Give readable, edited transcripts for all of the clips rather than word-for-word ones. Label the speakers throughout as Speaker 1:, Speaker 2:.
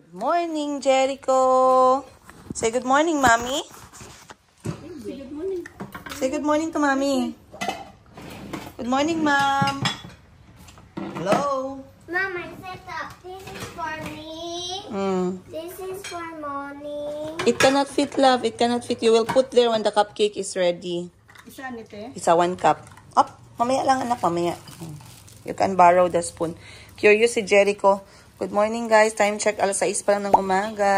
Speaker 1: Morning, Jericho. Say good morning, Mommy.
Speaker 2: Say good morning.
Speaker 1: Say good morning to Mommy. Good morning, Mom. Hello.
Speaker 3: Mom, I set up. This is for me. This is for mommy.
Speaker 1: It cannot fit, love. It cannot fit. You will put there when the cupcake is ready.
Speaker 2: Isa nite.
Speaker 1: It's a 1 cup. Up. Mamaya lang, anak. Mamaya. You can borrow the spoon. Curious si Jericho. Good morning, guys. Time check. Alas 6 pa lang ng umaga.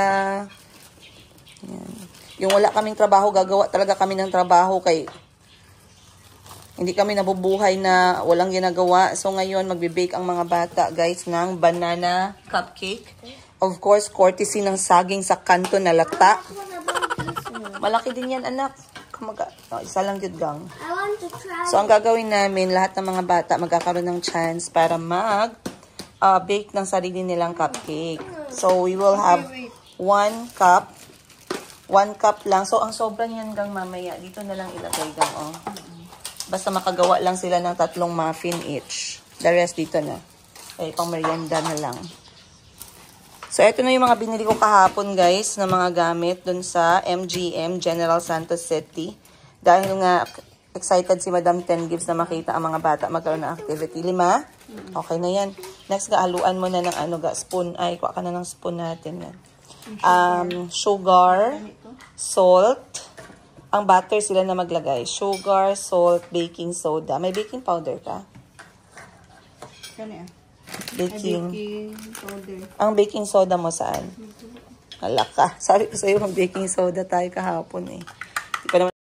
Speaker 1: Yan. Yung wala kaming trabaho, gagawa talaga kami ng trabaho kay hindi kami nabubuhay na walang ginagawa. So, ngayon, magbe-bake ang mga bata, guys, ng banana cupcake. Of course, courtesy ng saging sa kanto na lata. Malaki din yan, anak. Isa lang yun, gang.
Speaker 3: I want to try.
Speaker 1: So, ang gagawin namin, lahat ng mga bata magkakaroon ng chance para bake ng sarili nilang cupcake. So, we will have 1 cup. 1 cup lang. So, ang sobra niyan gang mamaya. Dito na lang ilagay gang, oh. Basta makagawa lang sila ng 3 muffin each. The rest dito na. Okay, pang merienda na lang. So, ito na yung mga binili ko kahapon, guys, na mga gamit dun sa MGM, General Santos City. Dahil nga, excited si Madam Ten Gives na makita ang mga bata magkaroon ng activity. 5? Okay na yan. Next, haluan mo na ng spoon. Ay, kuha ka na ng spoon natin. Sugar, salt. Ang butter sila na maglagay. Sugar, salt, baking soda. May baking powder ka?
Speaker 2: Kani
Speaker 1: Baking
Speaker 2: powder.
Speaker 1: Ang baking soda mo saan? Hala ka. Sabi ko sa'yo, mag baking soda tayo kahapon eh. Di pa naman.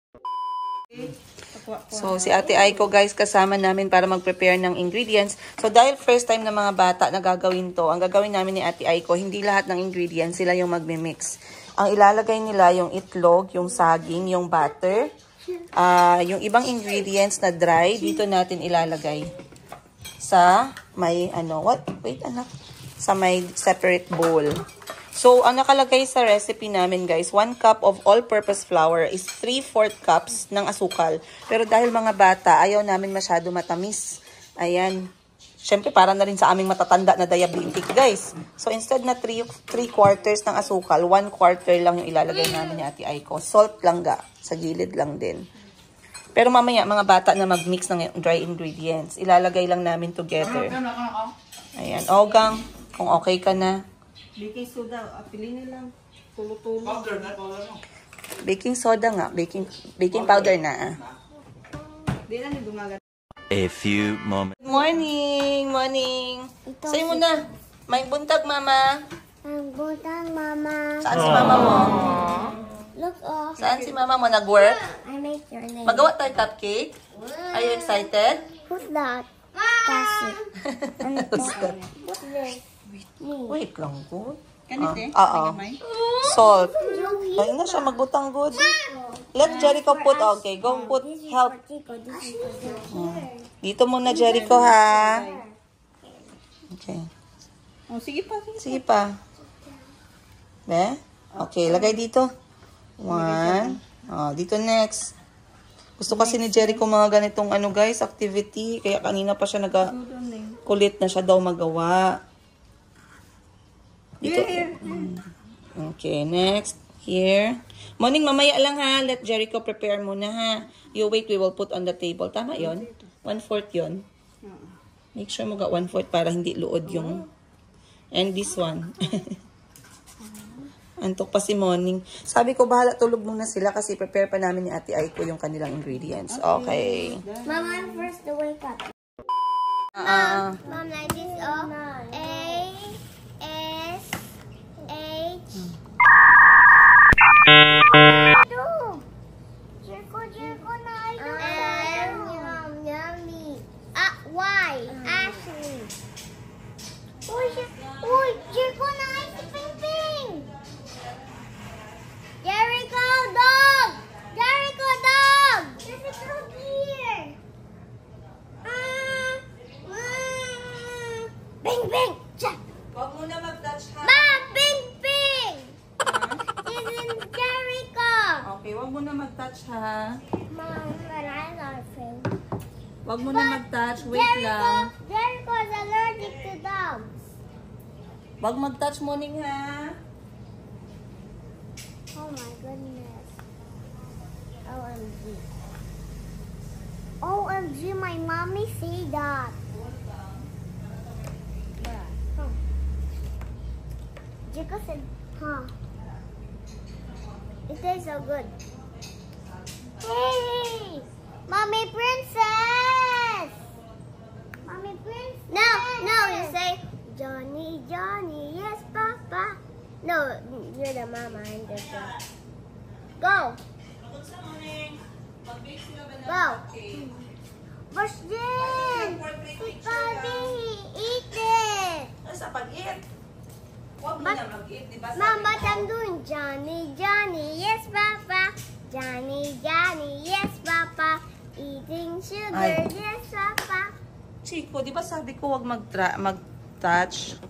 Speaker 1: So, si Ate Aiko, guys, kasama namin para mag-prepare ng ingredients. So, dahil first time na mga bata na gagawin to, ang gagawin namin ni Ate Aiko, hindi lahat ng ingredients sila yung magmi-mix. Ang ilalagay nila yung itlog, yung saging, yung butter, yung ibang ingredients na dry, dito natin ilalagay sa may, wait, anak, sa may separate bowl. So, ang nakalagay sa recipe namin, guys, 1 cup of all-purpose flour is 3/4 cups ng asukal. Pero dahil mga bata, ayaw namin masyado matamis. Ayan. Siyempre, para na rin sa aming matatanda na diabetic, guys. So, instead na 3/4 ng asukal, 1/4 lang yung ilalagay namin ni Ate Aiko. Salt lang ga. Sa gilid lang din. Pero mamaya, mga bata na mag-mix ng dry ingredients, ilalagay lang namin together. Ayan. O, gang, kung okay ka na.
Speaker 2: Baking soda, piliin lang. Tulo-tulo.
Speaker 4: Powder na, powder mo.
Speaker 1: Baking soda nga. Baking powder na.
Speaker 2: Di na ni dumagat.
Speaker 5: A few moments.
Speaker 1: Good morning! Morning! Sa'yo mo na. May buntag, mama.
Speaker 3: Ang butang, mama.
Speaker 1: Saan si mama mo?
Speaker 3: Look, oh.
Speaker 1: Saan si mama mo nag-work?
Speaker 3: I make your name.
Speaker 1: Magawa tayo cupcake? Are you excited?
Speaker 3: Who's that? That's it.
Speaker 1: Who's that?
Speaker 3: Who's this?
Speaker 1: Wait lang po.
Speaker 2: Kanite?
Speaker 1: Oo. Salt. Ay na siya magbutang good. Let Jericho put. Okay, go put. Help. Dito muna, Jericho, ha? Okay.
Speaker 2: Oh, sige pa.
Speaker 1: Sige pa. Be? Okay, lagay dito. 1. Oh, dito next. Gusto kasi ni Jericho mga ganitong guys, activity. Kaya kanina pa siya kulit na siya daw magawa. Dito. Okay, next. Here. Morning, mamaya lang ha. Let Jericho prepare muna ha. You wait, we will put on the table. Tama yon 1/4 yon. Make sure mo ga 1/4 para hindi luod yung... And this one. Antok pa si Morning. Sabi ko, bahala tulog muna sila kasi prepare pa namin ni Ate Aiko yung kanilang ingredients. Okay.
Speaker 3: Mom, I'm first to wake up. Mom, like this, oh. A-S-H. Jericho, na I don't yummy. Y. Ashley. Uy, Jericho, na I si Ping Ping. Jericho, dog! Jericho, dog! There's a dog here. Bing, bing!
Speaker 1: Huwag mo na mag-touch ha.
Speaker 3: Ma, bing, bing! This is Jericho.
Speaker 1: Okay, huwag mo na mag-touch ha.
Speaker 3: Mom, but I love him.
Speaker 1: Huwag mo na mag-touch. Wait lang.
Speaker 3: Jericho is allergic to dogs.
Speaker 1: Huwag mag-touch, Morning ha.
Speaker 3: Oh my goodness. OMG. OMG, my mommy say that. Huh. Jacob said, huh. It tastes so good. Hey! Mommy princess! Mommy princess! No, you say, Johnny, Johnny, yes, Papa. No, you're the mama and the dad. Go! Go! Bastin! Si Papi, eat it!
Speaker 1: Sa pag-eat. Huwag mo na mag-eat, di ba?
Speaker 3: Mom, but I'm doing Johnny, Johnny, yes, Papa. Johnny, Johnny, yes, Papa. Eating sugar,
Speaker 1: Ay.
Speaker 3: yes, Papa.
Speaker 1: Chico, di ba sabi ko huwag mag-touch?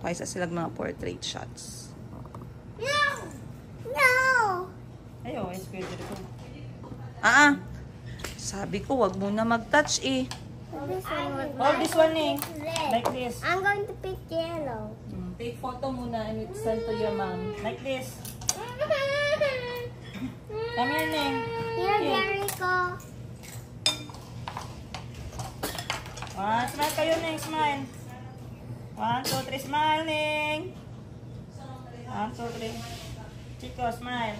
Speaker 1: Kaysa silang mga portrait shots.
Speaker 3: No! No!
Speaker 1: Ayo, is pwede rin. Sabi ko huwag muna mag-touch eh.
Speaker 3: This one was
Speaker 1: Oh, this one eh.
Speaker 3: red.
Speaker 1: Like this.
Speaker 3: I'm going to pick yellow.
Speaker 1: Take photo muna and send to your mom. Like this. Come here, Neng.
Speaker 3: Here, Jericho.
Speaker 1: Smile kayo, Neng. Smile. 1, 2, 3. Smile, Neng. 1, 2, 3. Chico, smile.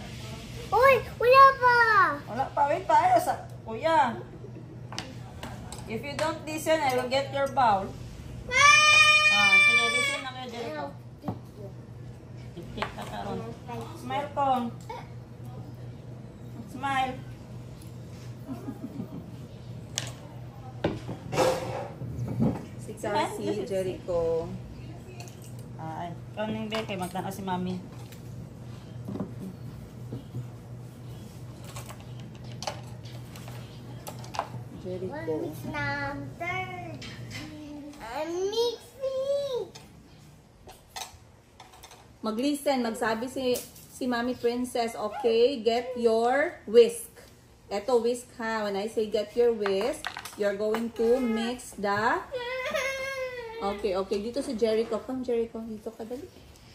Speaker 3: Uy, wala pa.
Speaker 1: Wala pa. Wait pa. Ayaw sa... Kuya. If you don't listen, I will get your bowl. Sige, listen na kayo, Jericho. Tik-tik ka karon. Smile ko. Smile. Si Jericho. Ay, ikaw nang be, kay magtanaw si Mami. Jericho.
Speaker 3: One mix na third. I'm mixing.
Speaker 1: Mag-listen, magsabi si Mami Princess, okay, get your whisk. Eto whisk ha. When I say get your whisk, you're going to mix the... Okay. Dito si Jericho. Come, Jericho. Dito ka, dali.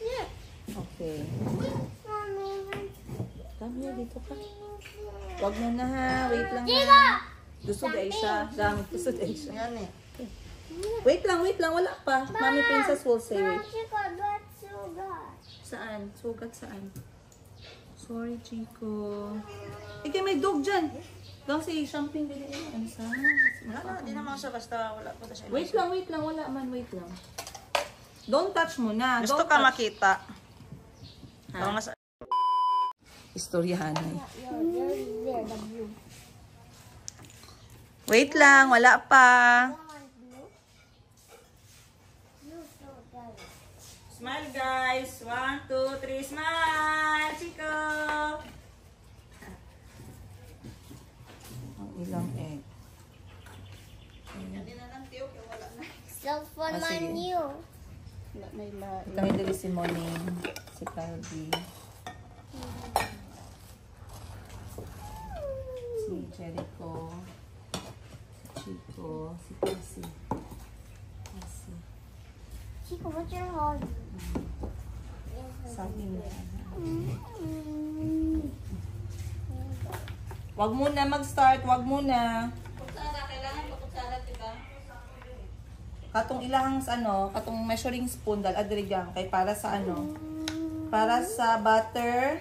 Speaker 3: Yeah.
Speaker 1: Okay.
Speaker 3: Mommy,
Speaker 1: Come here, dito ka. Wag mo na ha. Wait lang
Speaker 3: Chico!
Speaker 1: ha. Gusto day siya. Gamit gusto day siya.
Speaker 2: Yan eh.
Speaker 1: Wait lang. Wala pa. Mami Princess will say wait.
Speaker 3: Chico, that's sugar.
Speaker 1: Saan? Sugat saan? Sorry, Chico. Ikaw may dog dyan. Gang si champagne dili. Ano sa?
Speaker 2: Wala, di naman siya basta wala po na siya.
Speaker 1: Wait lang. Wala man. Wait lang. Don't touch mo na.
Speaker 2: Gusto
Speaker 1: Don't
Speaker 2: ka
Speaker 1: touch.
Speaker 2: makita.
Speaker 1: Ha?
Speaker 2: Ako nga sa...
Speaker 1: Istoryahan eh.
Speaker 3: There, the blue.
Speaker 1: Wait lang. Wala pa.
Speaker 3: Blue, so good.
Speaker 1: Smile, guys. 1, 2, 3. Smile, Chico. Ang ilang egg.
Speaker 3: Cell phone
Speaker 1: Ah, sige.
Speaker 3: menu.
Speaker 1: Kami dali si Moning, si Calvi, si Jericho, si Chico, si Cassie.
Speaker 3: Chico, what's your hobby?
Speaker 1: Sabi niya. Wag muna mag-start, wag muna. Kailangan pa kutsara, diba? Katong ilahang katong measuring spoon dal adrigang kay para sa para sa butter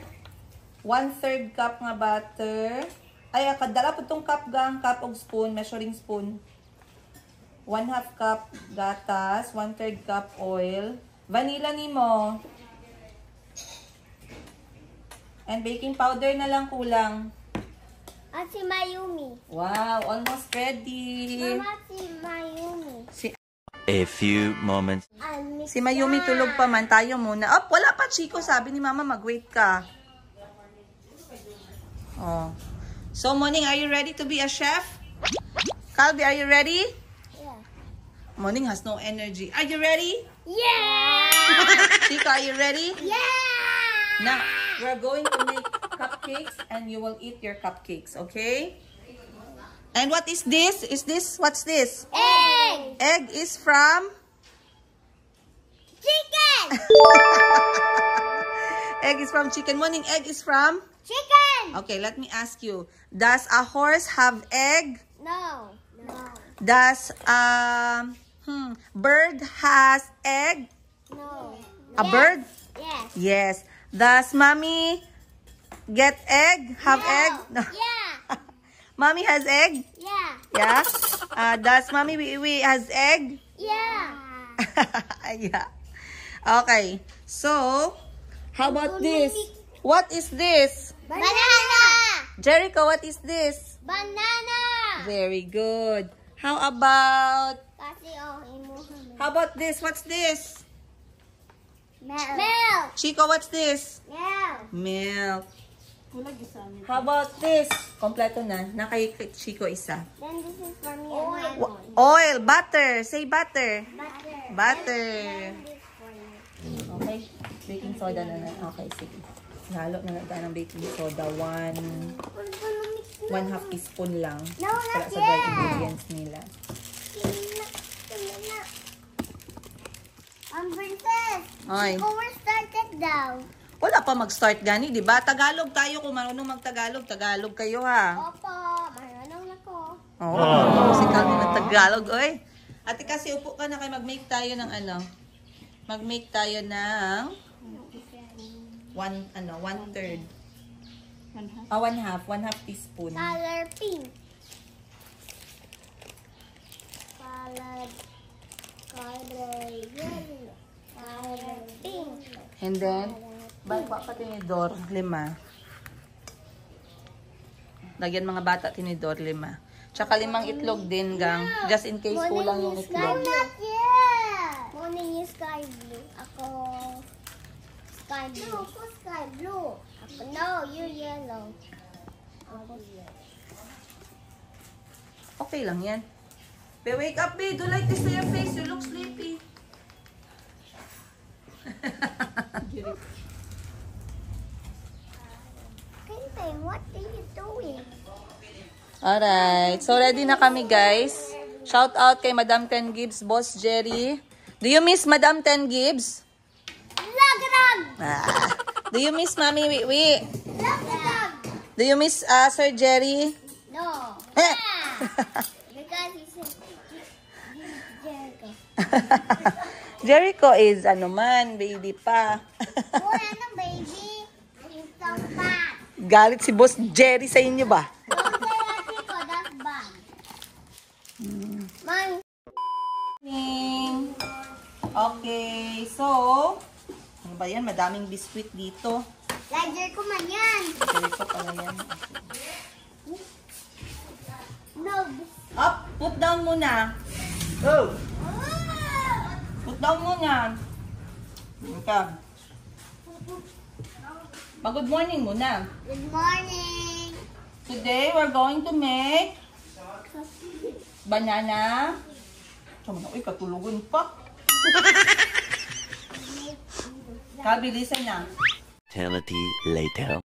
Speaker 1: 1/3 cup nga butter. Ay kadala pud tong cup cup og spoon, measuring spoon. 1/2 cup gatas, 1/3 cup oil, vanilla nimo. And baking powder na lang kulang.
Speaker 3: At si Mayumi.
Speaker 1: Wow, almost ready.
Speaker 3: Mama, si Mayumi.
Speaker 5: A few moments.
Speaker 1: Si Mayumi tulog pa man, tayo muna. Oh, wala pa, Chico. Sabi ni Mama, mag-wait ka. Oh. So, Morning, are you ready to be a chef? Calvi, are you ready?
Speaker 3: Yeah.
Speaker 1: Morning has no energy. Are you ready?
Speaker 3: Yeah!
Speaker 1: Chico, are you ready?
Speaker 3: Yeah!
Speaker 1: Now, we're going to make cupcakes and you will eat your cupcakes, okay? And what is this? What's this?
Speaker 3: Egg!
Speaker 1: Egg is from?
Speaker 3: Chicken!
Speaker 1: Egg is from chicken. Morning, egg is from?
Speaker 3: Chicken.
Speaker 1: Okay, let me ask you. Does a horse have egg?
Speaker 3: No. No.
Speaker 1: Does bird has egg?
Speaker 3: No.
Speaker 1: A bird?
Speaker 3: Yes.
Speaker 1: Yes. Does mommy get egg? Have egg? No.
Speaker 3: Yeah.
Speaker 1: Mommy has egg?
Speaker 3: Yeah.
Speaker 1: Yeah. Does mommy we has egg?
Speaker 3: Yeah.
Speaker 1: Yeah. Okay. So, how about this? What is this?
Speaker 3: Banana.
Speaker 1: Jericho, what is this?
Speaker 3: Banana.
Speaker 1: Very good. How about
Speaker 3: How
Speaker 1: about this? What's this?
Speaker 3: Milk.
Speaker 1: Chico, what's this?
Speaker 3: Milk.
Speaker 1: Milk.
Speaker 2: Kulag isa niya.
Speaker 1: How about this? Kompleto na. Nakay Chico isa.
Speaker 3: Then this is for me. Oil.
Speaker 1: Oil, butter. Say butter.
Speaker 3: Butter.
Speaker 1: Butter.
Speaker 3: This for you.
Speaker 1: Okay. Baking soda na. Okay, sige. Halo na natin ng baking soda. One half teaspoon lang.
Speaker 3: No,
Speaker 1: Para
Speaker 3: not
Speaker 1: sa dry
Speaker 3: yet.
Speaker 1: ingredients nila.
Speaker 3: Princess.
Speaker 1: Ay.
Speaker 3: We're started daw.
Speaker 1: Wala pa mag-start gani, di ba? Tagalog tayo. Kung marunong mag-Tagalog, Tagalog kayo ha.
Speaker 3: Opo, marunong na ko.
Speaker 1: Oo. Si Calvin ng Tagalog, oy. Ate kasi upo ka na kayo. Mag-make tayo ng ano. Mag-make tayo ng 1/3. One half teaspoon.
Speaker 3: Color pink. Color yellow. Color pink.
Speaker 1: And then, bawa pa tinidor, 5. Lagyan mga bata tinidor, 5. Tsaka 5 itlog din, gang. Just in case kulang yung itlog.
Speaker 3: Not yet. Morning is sky blue. Ako sky blue. No, ako sky blue. Ako, no, you yellow. Ako yellow.
Speaker 1: Okay lang yan. Be, wake up, be. Do like this to your face. You look sleepy.
Speaker 3: Pimpin, what are you doing?
Speaker 1: Alright. So, ready na kami, guys. Shout out kay Madam Ten Gibbs, Boss Jerry. Do you miss Madam Ten Gibbs?
Speaker 3: Lagrag!
Speaker 1: Do you miss Mami Wiwi?
Speaker 3: Lagrag!
Speaker 1: Do you miss Sir Jerry?
Speaker 3: No.
Speaker 1: Eh.
Speaker 3: Because he said Jericho.
Speaker 1: Jericho is, ano man, baby pa.
Speaker 3: Boy, ano baby? He's so fat.
Speaker 1: Galit si Boss Jerry sa inyo ba?
Speaker 3: Don't say that, Chico. That's bad. Mommy.
Speaker 1: Okay, so, ano ba yan? Madaming biskuit dito.
Speaker 3: Lager ko man yan.
Speaker 1: Jericho pala yan.
Speaker 3: No.
Speaker 1: Up, put down muna. Oh, put down muna. Okay. Mag-good morning muna.
Speaker 3: Good morning.
Speaker 1: Today, we're going to make banana. Uy, katulugan pa. Kabilisan na.
Speaker 5: Eternity later.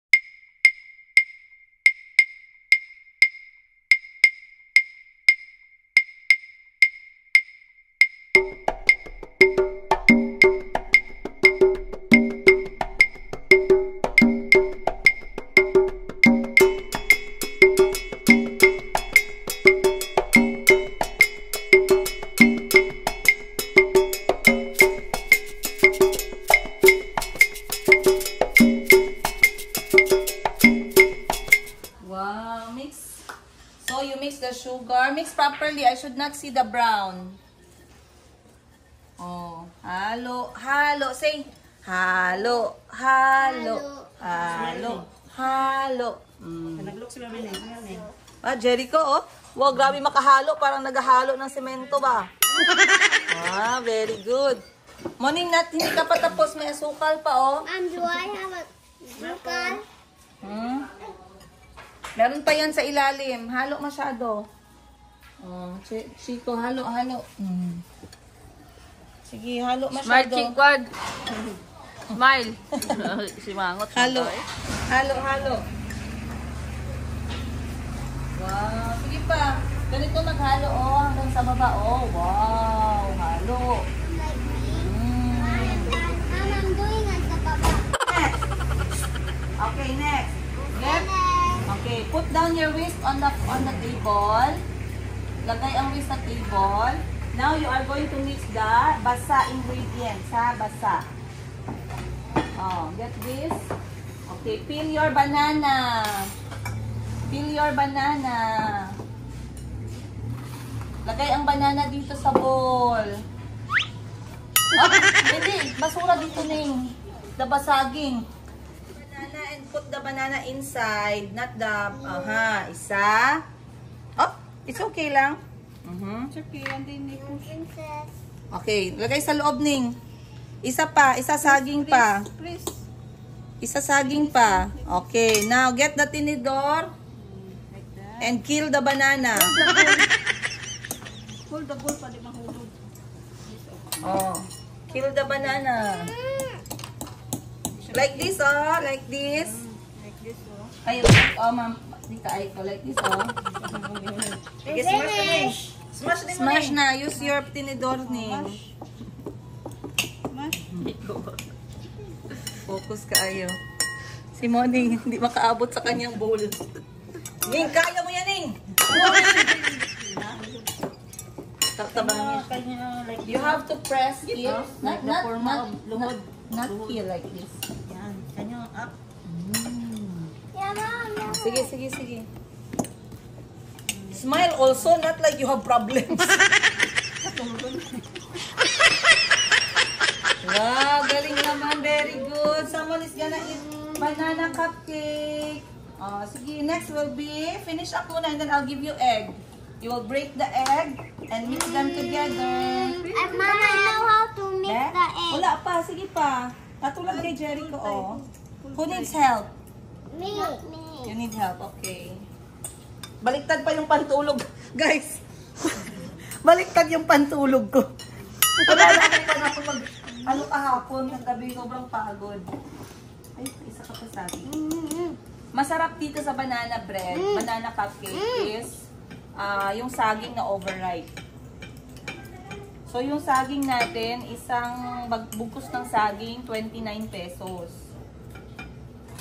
Speaker 1: Wow, mix. So, you mix the sugar. Mix properly. I should not see the brown. Oh, halo, halo. Say, halo, halo, halo, halo.
Speaker 2: Nag-look si Mami Neng.
Speaker 1: Jericho, oh. Wow, grabe makahalo. Parang naghahalo ng semento ba? Very good. Morning Nat, hindi ka pa tapos. May asukal pa, oh.
Speaker 3: Do I have a sugar?
Speaker 1: Meron pa yan sa ilalim. Halo masyado. Oh, Chico, halo, halo. Sige, halo masyado.
Speaker 2: Marching squad. Smile. Si Mangot.
Speaker 1: Halo. Halo, halo. Wow, sige pa. Ganito maghalo, oh, hanggang sa baba, oh. Wow, halo.
Speaker 3: Like me? I'm doing at the baba.
Speaker 1: down your waist on the table. Lagay ang waist sa table. Now you are going to mix the basa ingredients, ha? Basa. Oh, get this. Okay, peel your banana. Peel your banana. Lagay ang banana dito sa bowl. Oh, hindi. Basura dito, Ning. The basaging. Banana and put the banana inside. Not the... isa. Oh, it's okay lang.
Speaker 2: It's okay, and then you push.
Speaker 3: Princess.
Speaker 1: Okay, lagay sa loob, Ning. Isa pa. Isa saging pa.
Speaker 2: Please.
Speaker 1: Isa saging pa. Okay, now get the tinidor
Speaker 2: Like that.
Speaker 1: and kill the banana.
Speaker 2: Hold the bowl pa di mahulog.
Speaker 1: Oh, kill the banana. Like this, oh. Like this.
Speaker 2: Like this, oh.
Speaker 1: Ay, oh, ma'am. Dito, ay, ko. Like this, oh. Sige, smash na, Ning. Smash na. Use your tinidor, Ning.
Speaker 2: Mash.
Speaker 1: Focus ka, ayo. Si Moning, hindi makaabot sa kanyang bowl. Ning, kaya mo yan, Ning. Taktabang niya.
Speaker 2: Kanya like
Speaker 1: You have to press it.
Speaker 2: like the forma of luhod.
Speaker 1: Not here like this.
Speaker 2: Yan. Kanya up.
Speaker 3: Yeah, Mom. No.
Speaker 1: Sige, sige, sige. Smile also, not like you have problems. Wow, galing naman. Very good. Someone is gonna eat banana cupcake. Sige, next will be, finish up muna and then I'll give you egg. You will break the egg and mix them together.
Speaker 3: Mom, I know how to mix
Speaker 1: Eh?
Speaker 3: the egg.
Speaker 1: Wala pa, sige pa. Katulad kay Jericho, oh. Who needs help?
Speaker 3: Me.
Speaker 1: You need help, okay. Baliktad pa yung pantulog, guys. Baliktad yung pantulog ko. Wala lang ako mag, kahapon, ng gabi, sobrang pagod. Ay, isa ka pa sa akin. Masarap dito sa banana bread, banana cupcake is yung saging na overripe. So, yung saging natin, isang bugkos ng saging, 29 pesos.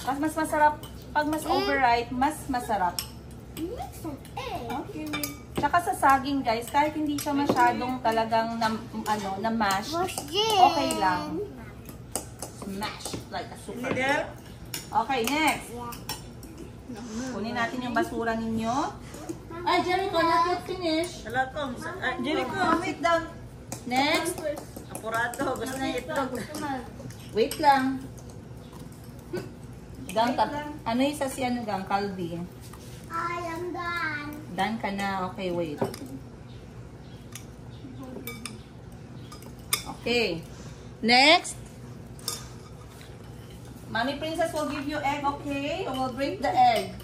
Speaker 1: Mas masarap, pag mas overripe, mas masarap.
Speaker 3: Mix an egg.
Speaker 1: Okay. Tsaka sa saging, guys, kahit hindi siya masyadong talagang na mash, okay lang. Smash like a super. Okay, next. Kunin natin yung basura ninyo. Ay, Jericho, not yet finished.
Speaker 2: Jericho,
Speaker 1: Sit down. Next.
Speaker 2: apurado. Gusto niya itlog.
Speaker 1: Wait lang. Gang, ano yung sa si ano, Gang? Calvi.
Speaker 3: I am done.
Speaker 1: Done ka na. Okay, wait. Okay. Next. Mommy Princess will give you egg, okay? I will break the egg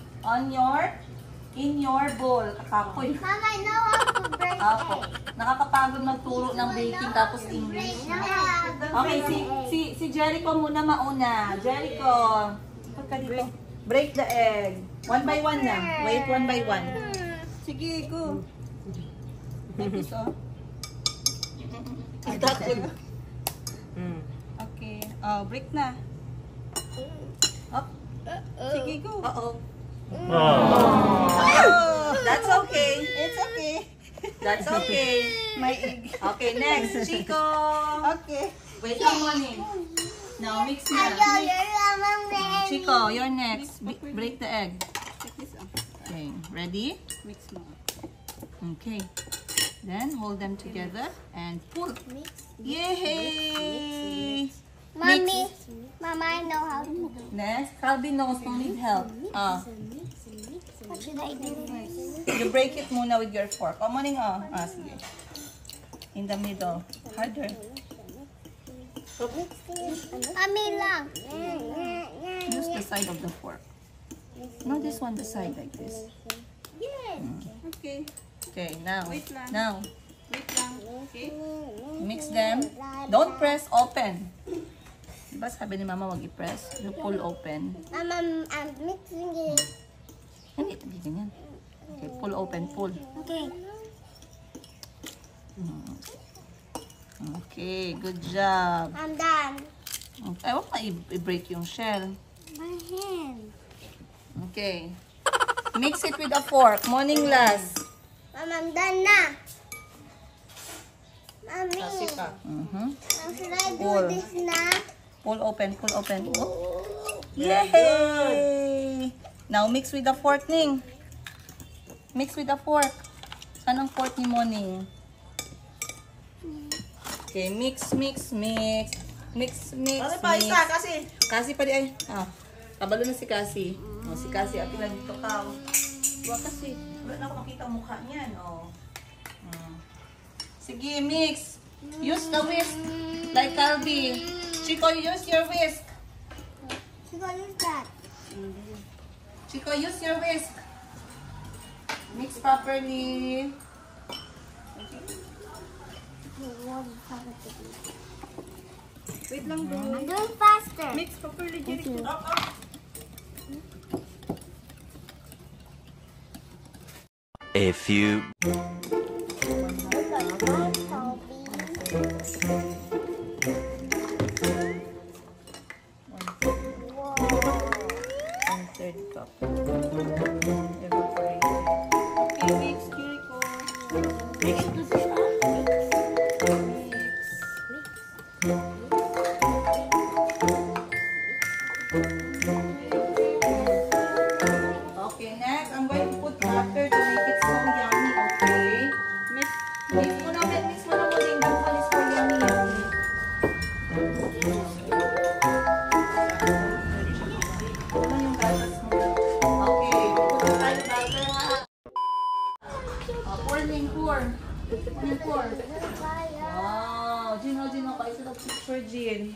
Speaker 1: in your bowl. Kakapoy.
Speaker 3: Mom, I know how to break
Speaker 1: Apo.
Speaker 3: egg.
Speaker 1: Nakakapagod magturo ng baking tapos English. Okay, si Jericho muna mauna. Jericho. Ikot ka dito. Break the egg. One by one na. Wait, one by one.
Speaker 2: Sige, go.
Speaker 1: Tapos, oh.
Speaker 2: Okay. Oh, break na.
Speaker 1: Up.
Speaker 2: Sige, go.
Speaker 1: Uh-oh. That's okay.
Speaker 2: It's okay.
Speaker 1: That's okay.
Speaker 2: My egg.
Speaker 1: Okay, next. Chico.
Speaker 2: Okay.
Speaker 1: Wait lang, morning. Now, mix na. Chico, you're next. Break the egg.
Speaker 2: Take this up.
Speaker 1: Okay, ready?
Speaker 2: Mix mo.
Speaker 1: Okay. Then, hold them together and pull. Yay!
Speaker 3: Mommy, Mama, I know how to do.
Speaker 1: Next, Calvin knows who need help.
Speaker 3: What should I do?
Speaker 1: You break it muna with your fork. Oh, morning, oh. Sige. In the middle. Harder.
Speaker 3: Mommy lang.
Speaker 1: Use the side of the fork. No, this one, the side like this.
Speaker 2: Okay.
Speaker 1: Okay, now.
Speaker 2: Wait lang.
Speaker 1: Now,
Speaker 2: Wait lang. Okay.
Speaker 1: mix them. Don't press open. Diba sabi ni Mama, wag i-press. You pull open.
Speaker 3: I'm mixing it.
Speaker 1: Hindi, hindi ganyan. Okay, pull open, pull.
Speaker 3: Okay.
Speaker 1: Okay, good job.
Speaker 3: I'm done.
Speaker 1: Okay, wag na i-break yung shell.
Speaker 3: My hand.
Speaker 1: Okay. Mix it with a fork. Morning last.
Speaker 3: Mom, I'm done na. Mommy,
Speaker 1: Kasi pa.
Speaker 3: should I do
Speaker 1: Pull.
Speaker 3: this na?
Speaker 1: Pull open, pull open. Oh. Yay! Now mix with the fork, Ning. Mix with the fork. Saan ang fork ni Morning? Okay, mix, mix, mix. Mix, mix,
Speaker 2: Ano pa,
Speaker 1: mix.
Speaker 2: isa, kasi.
Speaker 1: Kasi pa di ay. Kabalo na si Kasi. Si Kasi, ati lang dito ka. Huwag kasi. Wala na ako makita ang mukha niyan. Sige, mix. Use the whisk. Like Calvi. Chico, use your whisk.
Speaker 3: Should I use that?
Speaker 1: Chico, use your whisk. Mix properly.
Speaker 2: Wait lang, bro.
Speaker 3: I'm doing faster.
Speaker 2: Mix properly, Jericho.
Speaker 5: A few
Speaker 1: One third cup. Evaporate. Okay, mix, Jericho. Mix. Okay, next, I'm going to put butter to make it so yummy, okay? Mix mo na ulit, mix mo na ulit. That one is for yummy, yummy. Ano yung gatas mo? Okay, put tayo butter ha. Pour, Ning, pour. Ning, pour. Wow, Gino, kayo sa picture, Gin.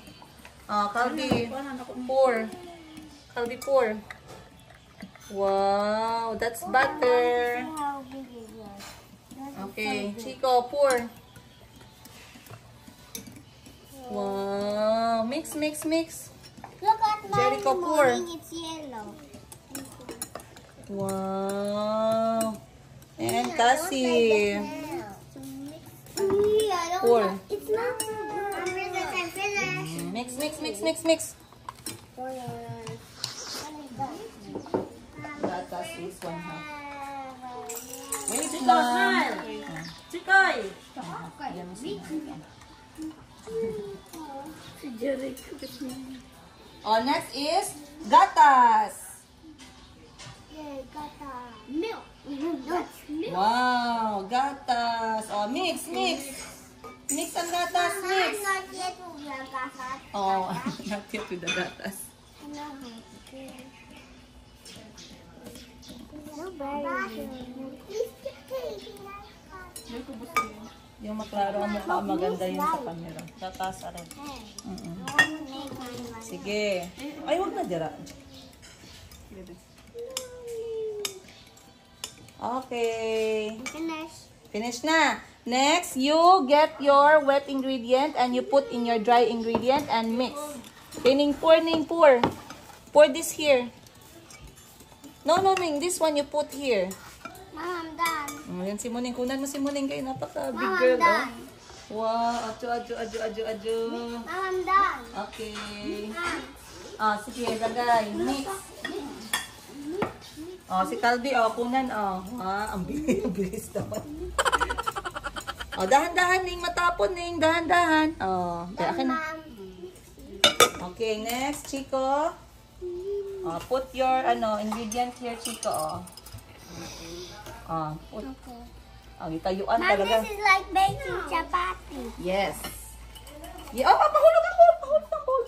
Speaker 1: Calvi, pour. Calvi, pour. Wow, that's butter.
Speaker 3: How big is yours?
Speaker 1: Okay, Chico, pour. Wow, mix, mix, mix.
Speaker 3: Look at mine.
Speaker 1: Jericho, pour.
Speaker 3: It's yellow.
Speaker 1: Wow. And Cassie. Pour.
Speaker 3: It's not so good. I'm finished.
Speaker 1: Mix, mix, mix, mix, mix. Gatas is 1/2. Wait lang.
Speaker 2: Chikoy!
Speaker 1: Oh, next is gatas.
Speaker 3: Milk. That's milk.
Speaker 1: Wow, gatas. Oh, mix, mix. Mix ang gatas, mix.
Speaker 3: I'm not yet with the gatas.
Speaker 1: Oh, not yet with the gatas. Yung maklaro ang mukha, maganda yun sa camera. Tatasa rin. Sige. Ay, huwag na dira. Okay.
Speaker 3: Finish.
Speaker 1: Finish na. Next, you get your wet ingredient and you put in your dry ingredient and mix. Okay, Ning, pour, Ning, pour. Pour this here. No, Ning, this one you put here.
Speaker 3: Mom, I'm done.
Speaker 1: Yan si Muning. Kunan mo si Muning kayo. Napaka-big
Speaker 3: Mom, I'm
Speaker 1: girl, oh.
Speaker 3: done.
Speaker 1: Wow, adjo.
Speaker 3: Mom, I'm done.
Speaker 1: Okay. Sige, lagay. Mix. Si Calvi, kunan, Wow, ang bilis naman. Dahan-dahan, Ning. Matapon, Ning. Dahan-dahan. Akin na. Okay, next, Chico. Put your, ingredient here, Chico, put. Itayuan
Speaker 3: Mom,
Speaker 1: talaga.
Speaker 3: this is like baking chapati.
Speaker 1: Yes. Yeah, mahulog ang bowl.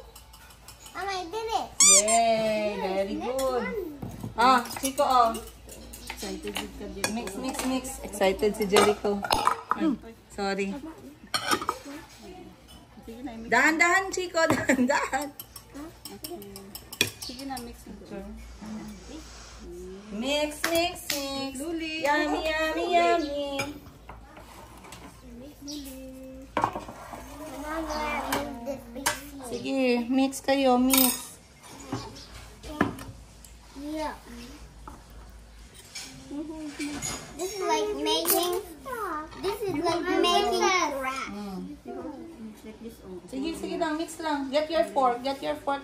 Speaker 3: Mom, I did it.
Speaker 1: Yay, very good. Chico, Mix. Excited si Jericho. Sorry. Dahan-dahan, Chico. Dahan-dahan.
Speaker 2: Sige na, mix na.
Speaker 1: Mix.
Speaker 2: Luli.
Speaker 1: Yummy.
Speaker 3: Mom, I move this big piece.
Speaker 1: Sige, mix kayo, mix.
Speaker 3: Yeah. This is like making. This is like making crap.
Speaker 1: Sige lang, mix lang. Get your fork,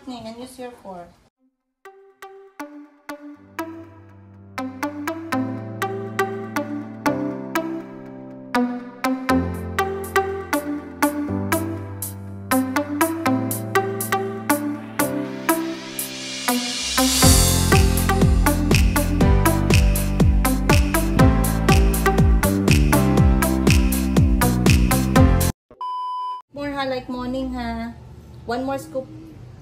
Speaker 1: Ning, and use your fork. One more scoop.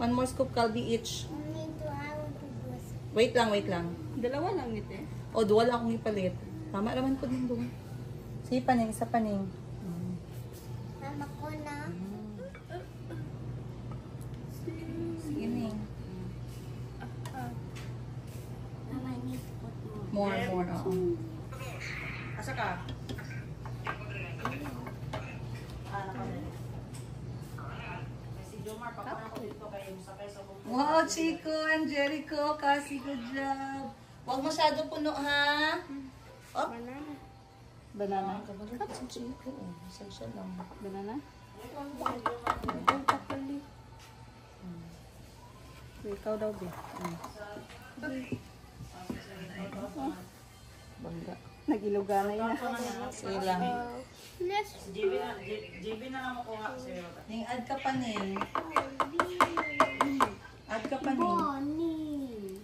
Speaker 1: One more scoop, Calbee, each.
Speaker 3: Me too, I want to do a
Speaker 1: Wait lang, wait lang.
Speaker 2: Dalawa lang ito eh.
Speaker 1: O, duwala akong ipalit. Tama naman po din doon. Sige, paning. Isa paning.
Speaker 3: Mama ko na.
Speaker 1: Sige, Ning.
Speaker 3: Mama, I need to put more.
Speaker 1: More, oo. Asa ka? Wow, Chico and Jericho, kasi good job. Huwag masyado puno, ha? Oh.
Speaker 2: Banana.
Speaker 1: Banana. Kabalat si Chico. Isa lang.
Speaker 2: Banana? Ang kapali. Ikaw daw, be.
Speaker 1: Bangga.
Speaker 2: Nagiluga na yan.
Speaker 1: Sige lang.
Speaker 3: Let's
Speaker 1: Ning, add ka pa, Ning. Add ka pa, Ning.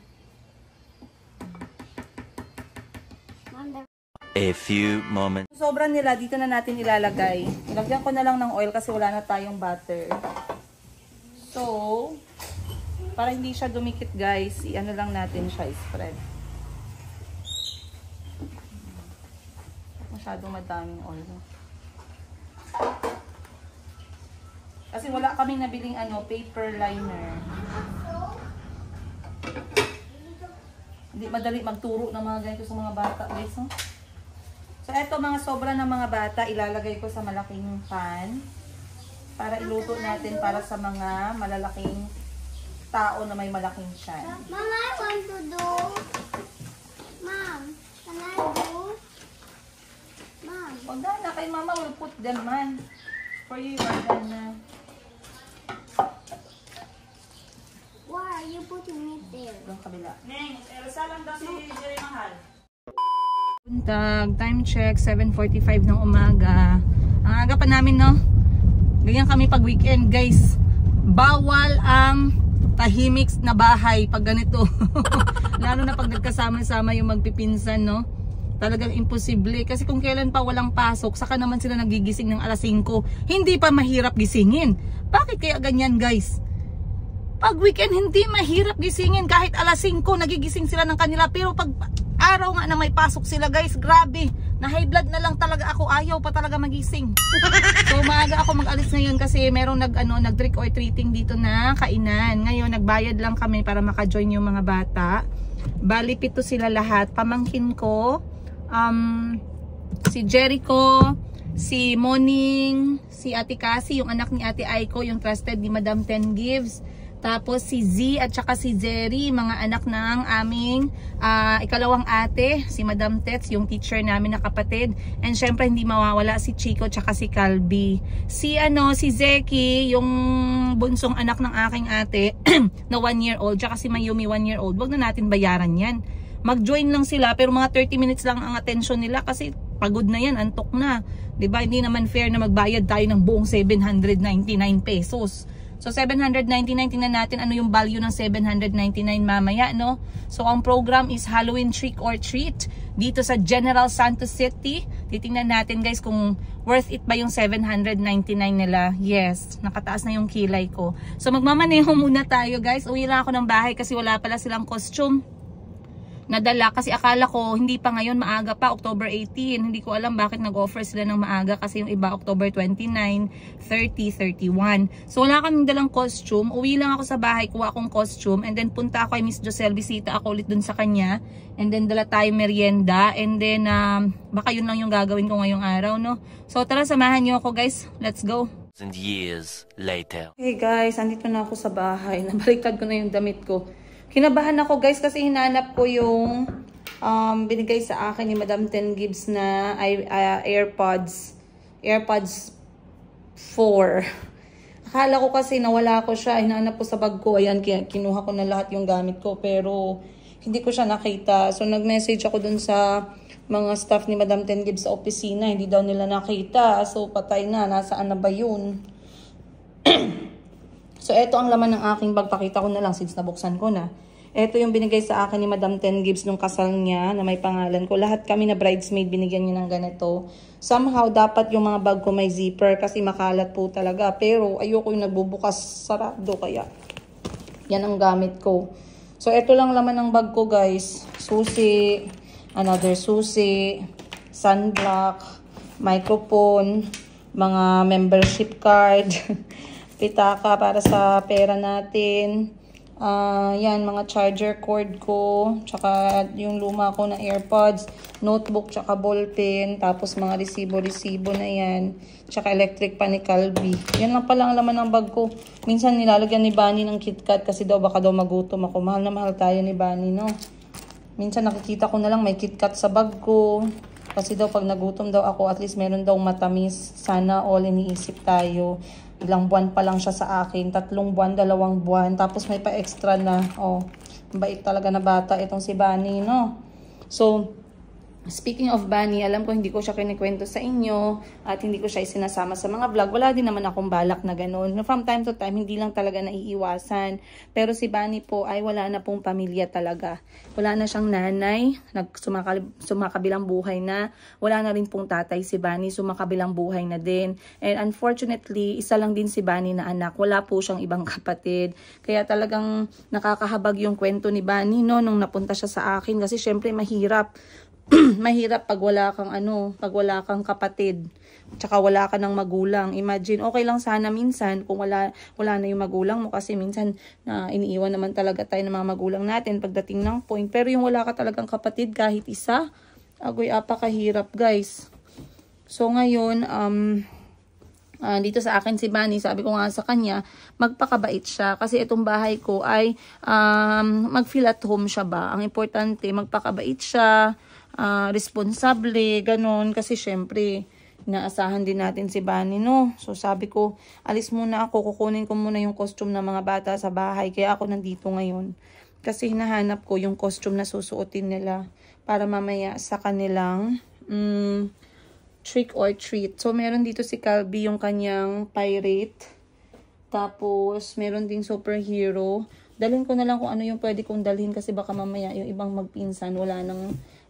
Speaker 3: Bonnie.
Speaker 5: A few moments.
Speaker 1: Sobra nila, dito na natin ilalagay. Ilagyan ko na lang ng oil kasi wala na tayong butter. So, para hindi siya dumikit, guys, i-ano lang natin siya, spread. Masyadong madaming oil. Kasi wala kaming nabiling paper liner. Hindi madali magturo ng mga ganito sa mga bata, guys. No? So, eto mga sobra ng mga bata, ilalagay ko sa malaking pan para iluto natin para sa mga malalaking tao na may malaking tiyan.
Speaker 3: Mom, I want to do. Mom, can I do? Mom.
Speaker 1: Huwag na, kay mama will put them, man. For you, Jordan na.
Speaker 3: Why are you putting it there?
Speaker 1: Doon kabila. Neng, Elsa lang daw si Jerry Mahal. Buntag, time check, 7:45 ng umaga. Ang aga pa namin, no? Ganyan kami pag weekend, guys. Bawal ang tahimik na bahay pag ganito. Lalo na pag nagkasama-sama yung magpipinsan, no? Talagang imposible. Kasi kung kailan pa walang pasok, saka naman sila nagigising ng alas 5. Hindi pa mahirap gisingin. Bakit kaya ganyan, guys? Pag weekend, hindi mahirap gisingin. Kahit alas 5, nagigising sila ng kanila. Pero pag araw nga na may pasok sila, guys, grabe. Na high blood na lang talaga ako. Ayaw pa talaga magising. So, maaga ako mag-alis ngayon kasi merong nag-trick or treating dito na kainan. Ngayon, nagbayad lang kami para maka-join yung mga bata. Bali, 7 sila lahat. Pamangkin ko, si Jericho, si Moning, si Ate Cassie, yung anak ni Ate Aiko, yung trusted ni Madam Ten Gives. Tapos si Z at saka si Jerry, mga anak ng aming ikalawang ate, si Madam Tets, yung teacher namin na kapatid. And syempre hindi mawawala si Chico at saka si Calbee. Si Zeki, yung bunsong anak ng aking ate na 1-year-old, tsaka si Mayumi 1-year-old. Wag na natin bayaran yan. Mag-join lang sila pero mga 30 minutes lang ang attention nila kasi pagod na yan, antok na. 'Di ba? Hindi naman fair na magbayad tayo ng buong 799 pesos. So 799, tingnan natin ano yung value ng 799 mamaya, no? So ang program is Halloween Trick or Treat dito sa General Santos City. Titingnan natin, guys, kung worth it ba yung 799 nila. Yes, nakataas na yung kilay ko. So magmamaneho muna tayo, guys. Uwi lang ako ng bahay kasi wala pala silang costume nadala kasi akala ko hindi pa ngayon, maaga pa, October 18. Hindi ko alam bakit nag-offer sila ng maaga kasi yung iba October 29, 30, 31. So wala kaming dalang costume. Uwi lang ako sa bahay, kuha akong costume and then punta ako kay Miss Josel, bisita ako ulit dun sa kanya and then dala tayo merienda and then baka yun lang yung gagawin ko ngayong araw, no? So tara, samahan niyo ako, guys. Let's go.
Speaker 5: And years later.
Speaker 1: Hey guys, andito na ako sa bahay. Nabaliktad ko na yung damit ko. Kinabahan ako, guys, kasi hinanap ko yung binigay sa akin ni Madam Ten Gibbs na AirPods 4. Akala ko kasi nawala ko siya. Hinanap ko sa bag ko. Ayan, kinuha ko na lahat yung gamit ko. Pero hindi ko siya nakita. So nag-message ako dun sa mga staff ni Madam Ten Gibbs sa opisina. Hindi daw nila nakita. So patay na. Nasaan na ba yun? So, eto ang laman ng aking bag. Pakita ko na lang since nabuksan ko na. Ito yung binigay sa akin ni Madam Ten Gibbs nung kasal niya na may pangalan ko. Lahat kami na bridesmaid binigyan niya ng ganito. Somehow, dapat yung mga bag ko may zipper kasi makalat po talaga. Pero ayoko yung nagbubukas sarado kaya yan ang gamit ko. So, ito lang laman ng bag ko guys. Susi, another susi, sunblock, microphone, mga membership card, pitaka para sa pera natin. Yan, mga charger cord ko, tsaka yung luma ko na AirPods, notebook, tsaka ballpen, tapos mga resibo-resibo na yan, tsaka electric pan ni Calbee. Yan lang pala ang laman ng bag ko. Minsan nilalagyan ni Bunny ng KitKat kasi daw baka daw magutom ako. Mahal na mahal tayo ni Bunny, no? Minsan nakikita ko na lang may KitKat sa bag ko. Kasi daw pag nagutom daw ako, at least meron daw matamis. Sana all iniisip tayo. Ilang buwan pa lang siya sa akin. 3 buwan, 2 buwan. Tapos may pa-extra na. Oh, bait talaga na bata itong si Bunny, no? So, speaking of Bunny, alam ko hindi ko siya kinikwento sa inyo at hindi ko siya isinasama sa mga vlog. Wala din naman akong balak na ganun. From time to time, hindi lang talaga naiiwasan. Pero si Bunny po ay wala na pong pamilya talaga. Wala na siyang nanay, sumakabilang buhay na. Wala na rin pong tatay si Bunny, sumakabilang buhay na din. And unfortunately, isa lang din si Bunny na anak. Wala po siyang ibang kapatid. Kaya talagang nakakahabag yung kwento ni Bunny, no, nung napunta siya sa akin. Kasi syempre mahirap. Mahirap pag wala kang pag wala kang kapatid, tsaka wala ka ng magulang. Imagine, okay lang sana minsan kung wala na yung magulang mo kasi minsan iniiwan naman talaga tayo ng mga magulang natin pagdating ng point. Pero yung wala ka talagang kapatid kahit isa, agoy apakahirap guys. So ngayon, dito sa akin si Bunny, sabi ko nga sa kanya, magpakabait siya. Kasi itong bahay ko ay mag-feel at home siya ba. Ang importante, magpakabait siya, responsable, ganun. Kasi syempre, inaasahan din natin si Bunny, no? So sabi ko, alis muna ako, kukunin ko muna yung costume ng mga bata sa bahay. Kaya ako nandito ngayon. Kasi hinahanap ko yung costume na susuotin nila para mamaya sa kanilang trick or treat. So meron dito si Calbee yung kanyang pirate. Tapos meron ding superhero. Dalhin ko na lang kung ano yung pwede kong dalhin kasi baka mamaya yung ibang magpinsan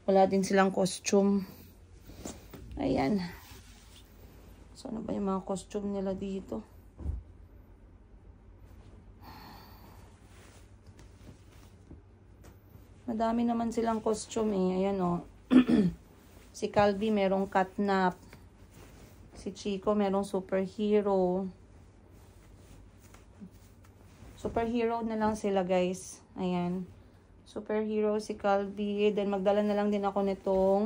Speaker 1: wala din silang costume. Ayan. So, ano ba yung mga costume nila dito? Madami naman silang costume eh. Ayan o. Si Calbee merong catnap. Si Chico merong superhero. Superhero na lang sila guys. Ayan. Superhero si Calbee. Then magdala na lang din ako nitong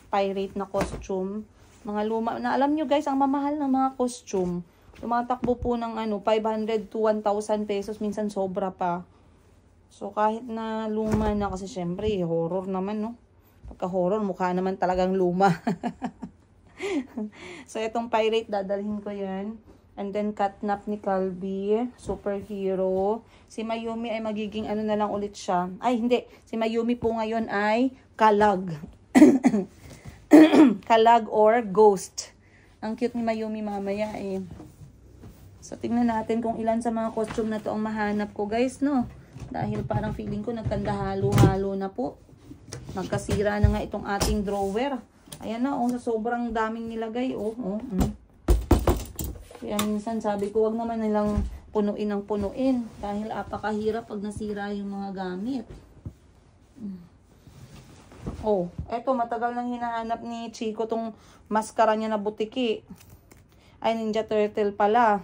Speaker 1: pirate na costume. Mga luma. Na alam nyo guys, ang mamahal ng mga costume. Tumatakbo po ng 500 to 1,000 pesos. Minsan sobra pa. So kahit na luma na kasi syempre horror naman, no? Pagka horror, mukha naman talagang luma. So itong pirate, dadalhin ko yan. And then, catnap ni Calbee, superhero. Si Mayumi ay magiging na lang ulit siya. Ay, hindi. Si Mayumi po ngayon ay kalag. Kalag or ghost. Ang cute ni Mayumi mamaya eh. So, tingnan natin kung ilan sa mga costume na to ang mahanap ko, guys, no? Dahil parang feeling ko nagkanda halo-halo na po. Nagkasira na nga itong ating drawer. Ayan na, sa sobrang daming nilagay, Kaya minsan sabi ko, wag naman nilang punuin ng punuin. Dahil apakahirap pag nasira yung mga gamit. Eto, matagal nang hinahanap ni Chico tong maskara niya na butiki. Ay, Ninja Turtle pala.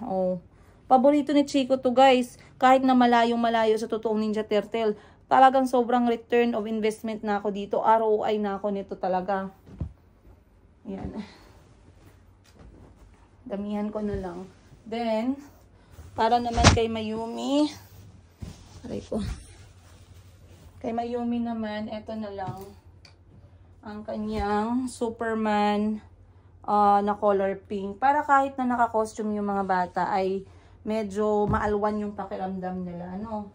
Speaker 1: Paborito ni Chico to guys. Kahit na malayong-malayo sa totoong Ninja Turtle. Talagang sobrang return of investment na ako dito. ROI na ako nito talaga. Yan. Damihan ko na lang. Then, para naman kay Mayumi. Aray ko. Kay Mayumi naman, eto na lang. Ang kanyang Superman na color pink. Para kahit na naka-costume yung mga bata ay medyo maalwan yung pakiramdam nila. Ano?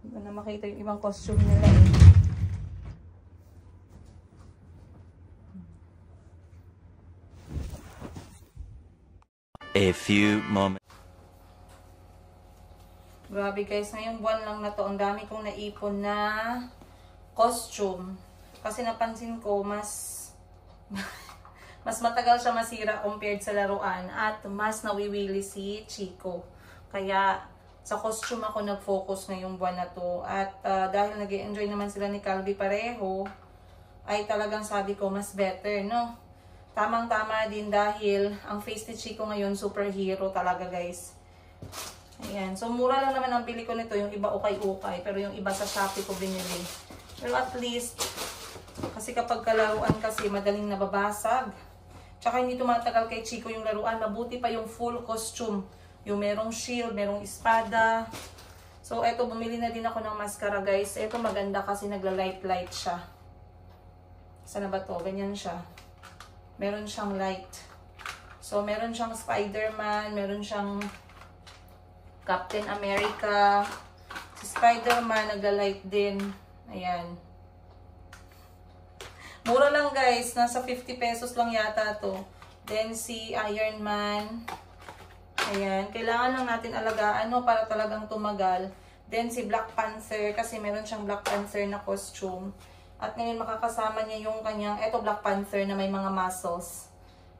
Speaker 1: Hindi ko na makita yung ibang costume nila eh.
Speaker 5: A few moments.
Speaker 1: Grabe guys, ngayong buwan lang na to, ang dami kong naipon na costume. Kasi napansin ko, mas matagal siya masira compared sa laruan at mas nawiwili si Chico. Kaya sa costume ako nag-focus ngayong buwan na to. At dahil nag-enjoy naman sila ni Calvi pareho, ay talagang sabi ko mas better, no? Tamang-tama din dahil ang face ni Chico ngayon superhero talaga guys. Ayan. So mura lang naman ang bili ko nito. Yung iba ukay-ukay. Pero yung iba sa Shopee ko binili. Pero at least, kasi kapag kalaruan kasi madaling nababasag. Tsaka hindi tumatagal kay Chico yung laruan. Mabuti pa yung full costume. Yung merong shield, merong espada. So eto, bumili na din ako ng mascara guys. Eto maganda kasi nagla-light-light siya. Sana ba to? Ganyan siya. Meron siyang light. So meron siyang Spider-Man. Meron siyang Captain America. Si Spider-Man nagla-light din. Ayan. Mura lang guys. Nasa 50 pesos lang yata to. Then si Iron Man. Ayan. Kailangan lang natin alagaan no, para talagang tumagal. Then si Black Panther. Kasi meron siyang Black Panther na costume. At ngayon makakasama niya yung kanyang, eto Black Panther na may mga muscles.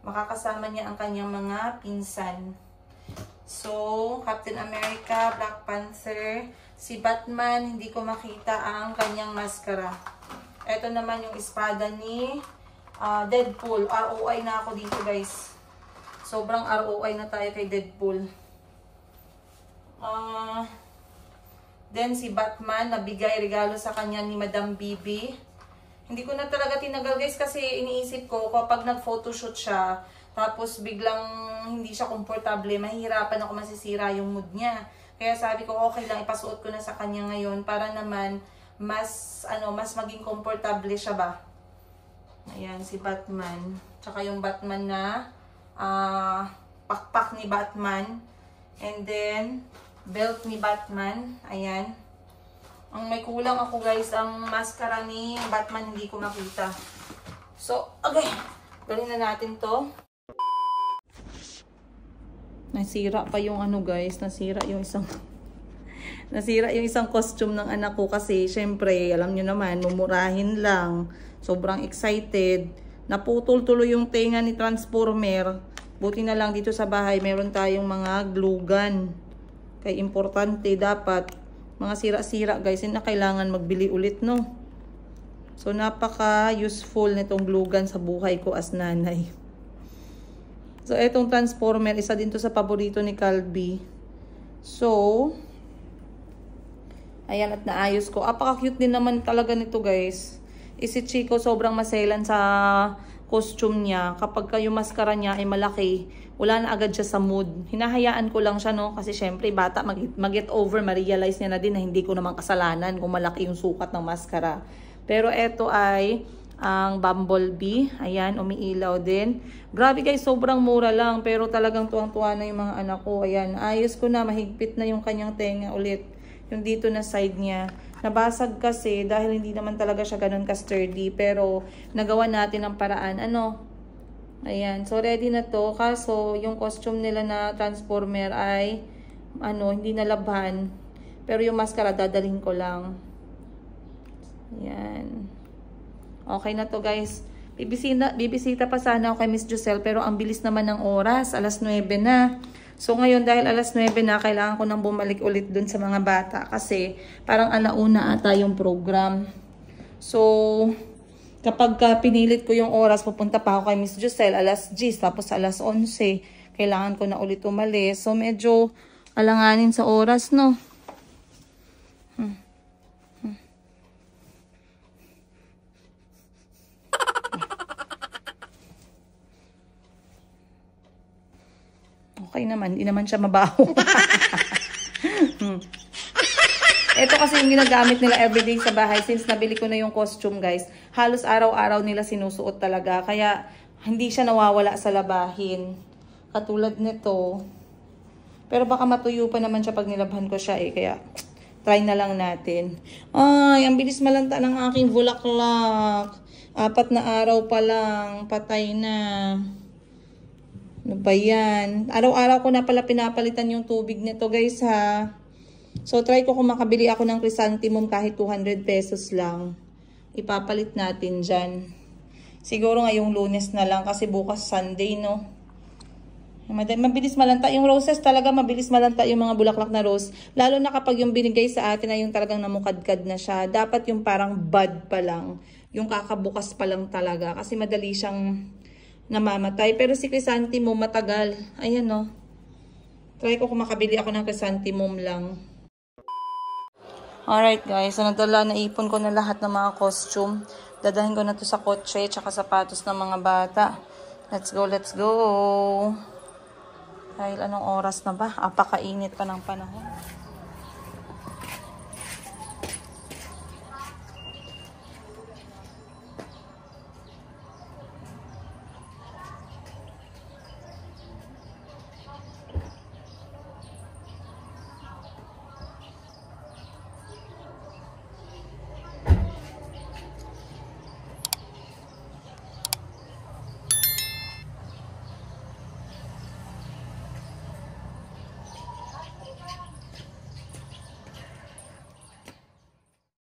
Speaker 1: Makakasama niya ang kanyang mga pinsan. So, Captain America, Black Panther, si Batman, hindi ko makita ang kanyang maskara. Ito naman yung espada ni Deadpool. ROI na ako dito guys. Sobrang ROI na tayo kay Deadpool. Then si Batman, nabigay regalo sa kanya ni Madam Bibi. Hindi ko na talaga tinagal guys kasi iniisip ko kapag nag-photoshoot siya, tapos biglang hindi siya komportable, mahihirapan ako, masisira yung mood niya. Kaya sabi ko okay lang, ipasuot ko na sa kanya ngayon para naman mas maging komportable siya ba. Ayan, si Batman. Tsaka yung Batman na pakpak ni Batman. And then, belt ni Batman. Ayan. Ang may kulang ako guys, ang mascara ni Batman hindi ko makita. So, okay. Galing na natin to. Nasira pa yung guys, nasira yung isang costume ng anak ko kasi syempre, alam nyo naman, mumurahin lang. Sobrang excited. Naputol tuloy yung tenga ni Transformer. Buti na lang dito sa bahay, meron tayong mga glue gun. Kaya importante dapat mga sira-sira guys, na kailangan magbili ulit, no? So napaka-useful nitong glue gun sa buhay ko as nanay. So etong Transformer, isa din to sa paborito ni Calvi. So ayan, at naayos ko. Apaka-cute din naman talaga nito guys. Si Chico sobrang maselan sa costume niya. Kapag yung mascara niya ay malaki, wala na agad siya sa mood. Hinahayaan ko lang siya, no? Kasi syempre, bata, mag-get over, ma-realize niya na din na hindi ko naman kasalanan kung malaki yung sukat ng mascara. Pero eto ay ang Bumblebee. Ayan, umiilaw din. Grabe guys, sobrang mura lang. Pero talagang tuwang-tuwa na yung mga anak ko. Ayan, ayos ko na, mahigpit na yung kanyang tenga ulit. Yung dito na side niya. Nabasag kasi dahil hindi naman talaga siya ganun ka-sturdy. Pero nagawa natin ang paraan. Ayan. So ready na to. Kaso yung costume nila na Transformer ay hindi nalabhan. Pero yung mascara dadalhin ko lang. Ayan. Okay na to guys. Bibisita pa sana ako kay Miss Joselle. Pero ang bilis naman ng oras. Alas 9 na. So ngayon dahil alas 9 na, kailangan ko nang bumalik ulit dun sa mga bata kasi parang alauna ata yung program. So kapag pinilit ko yung oras, pupunta pa ako kay Miss Joselle alas 10, tapos alas 11, kailangan ko na ulit umalis. So medyo alanganin sa oras, no? Okay naman, hindi naman siya mabaho. Ito kasi yung ginagamit nila everyday sa bahay since nabili ko na yung costume guys. Halos araw-araw nila sinusuot talaga. Kaya hindi siya nawawala sa labahin. Katulad nito. Pero baka matuyo pa naman siya pag nilabhan ko siya eh. Kaya try na lang natin. Ay, ang bilis malanta ng aking bulaklak. 4 na araw pa lang. Patay na. Ano ba yan? Araw-araw ko na pala pinapalitan yung tubig nito guys ha. So try ko kung makabili ako ng chrysanthemum kahit 200 pesos lang. Ipapalit natin dyan. Siguro ngayong Lunes na lang kasi bukas Sunday no. Mabilis malanta. Yung roses talaga mabilis malanta yung mga bulaklak na rose. Lalo na kapag yung binigay sa atin ay yung talagang namukadkad na siya. Dapat yung parang bud pa lang. Yung kakabukas pa lang talaga. Kasi madali siyang namamatay. Pero si chrysanthemum matagal. Ayan no. Try ko kung makabili ako ng chrysanthemum lang. Alright guys. So nadala, naipon ko na lahat ng mga costume. Dadahin ko na to sa kotse. Tsaka sapatos ng mga bata. Let's go, let's go. Dahil anong oras na ba? Apakainit pa ng panahon.